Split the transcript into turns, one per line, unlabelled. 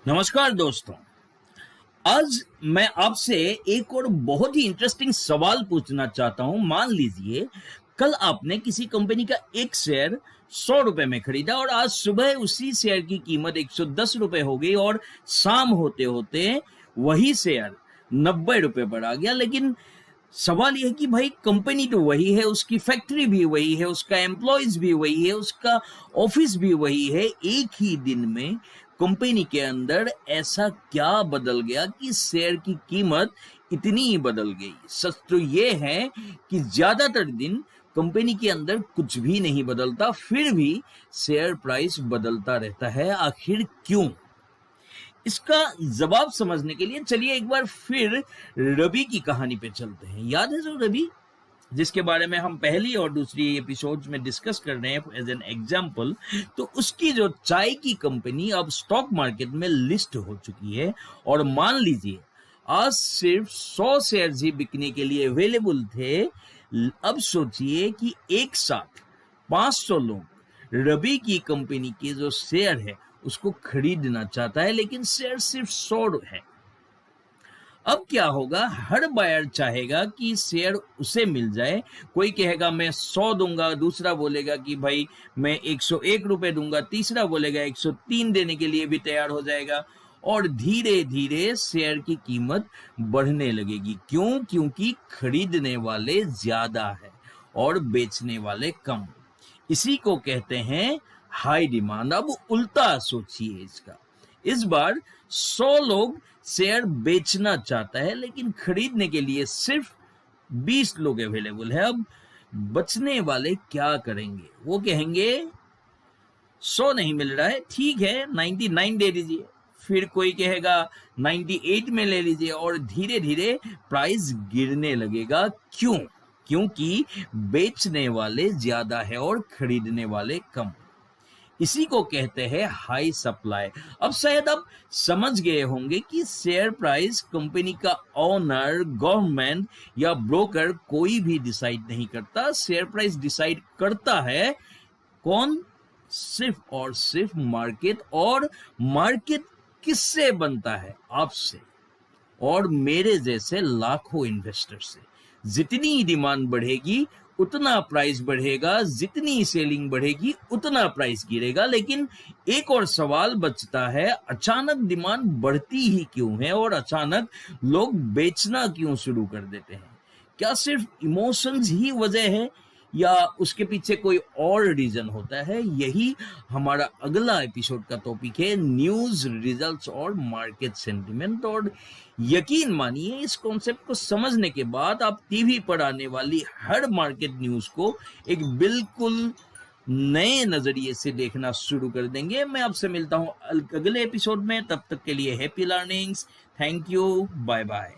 नमस्कार दोस्तों। आज मैं आपसे एक और बहुत ही इंटरेस्टिंग सवाल पूछना चाहता हूं। मान लीजिए कल आपने किसी कंपनी का एक शेयर 100 रुपए में खरीदा और आज सुबह उसी शेयर की कीमत 110 रुपए हो गई और शाम होते होते वही शेयर 90 रुपए पर आ गया। लेकिन सवाल यह है कि भाई कंपनी तो वही है, उसकी फैक्ट्री भी वही है, उसका एम्प्लॉयज भी वही है, उसका ऑफिस भी वही है। एक ही दिन में कंपनी के अंदर ऐसा क्या बदल गया कि शेयर की कीमत इतनी ही बदल गई? सच तो यह है कि ज्यादातर दिन कंपनी के अंदर कुछ भी नहीं बदलता, फिर भी शेयर प्राइस बदलता रहता है। आखिर क्यों? इसका जवाब समझने के लिए चलिए एक बार फिर रवि की कहानी पे चलते हैं। याद है जो रवि, जिसके बारे में हम पहली और दूसरी एपिसोड्स में डिस्कस कर रहे हैं एज एन एग्जांपल, तो उसकी जो चाय की कंपनी अब स्टॉक मार्केट में लिस्ट हो चुकी है और मान लीजिए आज सिर्फ 100 शेयर्स ही बिकने के लिए अवेलेबल थे। अब सोचिए कि एक साथ 500 लोग रवि की कंपनी के जो शेयर है उसको खरीदना चाहता है, लेकिन शेयर सिर्फ 100 है। अब क्या होगा? हर बायर चाहेगा कि शेयर उसे मिल जाए। कोई कहेगा मैं 100 दूंगा, दूसरा बोलेगा कि भाई मैं 101 रुपए दूंगा, तीसरा बोलेगा 103 देने के लिए भी तैयार हो जाएगा और धीरे धीरे शेयर की कीमत बढ़ने लगेगी। क्यों? क्योंकि खरीदने वाले ज्यादा है और बेचने वाले कम। इसी को कहते हैं हाई डिमांड। अब उल्टा सोचिए इसका। इस बार 100 लोग शेयर बेचना चाहता है, लेकिन खरीदने के लिए सिर्फ 20 लोग अवेलेबल है। अब बचने वाले क्या करेंगे? वो कहेंगे 100 नहीं मिल रहा है, ठीक है 99 दे दीजिए। फिर कोई कहेगा 98 में ले लीजिए और धीरे धीरे प्राइस गिरने लगेगा। क्यों? क्योंकि बेचने वाले ज्यादा है और खरीदने वाले कम। इसी को कहते हैं हाई सप्लाई। अब शायद आप समझ गए होंगे कि शेयर प्राइस कंपनी का ओनर, गवर्नमेंट या ब्रोकर कोई भी डिसाइड नहीं करता। शेयर प्राइस डिसाइड करता है कौन? सिर्फ और सिर्फ मार्केट। और मार्केट किससे बनता है? आपसे और मेरे जैसे लाखों इन्वेस्टर से। जितनी डिमांड बढ़ेगी उतना प्राइस बढ़ेगा, जितनी सेलिंग बढ़ेगी उतना प्राइस गिरेगा। लेकिन एक और सवाल बचता है, अचानक डिमांड बढ़ती ही क्यों है और अचानक लोग बेचना क्यों शुरू कर देते हैं? क्या सिर्फ इमोशंस ही वजह है या उसके पीछे कोई और रीजन होता है? यही हमारा अगला एपिसोड का टॉपिक है, न्यूज, रिजल्ट्स और मार्केट सेंटिमेंट। और यकीन मानिए इस कॉन्सेप्ट को समझने के बाद आप टीवी पर आने वाली हर मार्केट न्यूज को एक बिल्कुल नए नजरिए से देखना शुरू कर देंगे। मैं आपसे मिलता हूं अगले एपिसोड में। तब तक के लिए happy learnings. Thank you. Bye bye.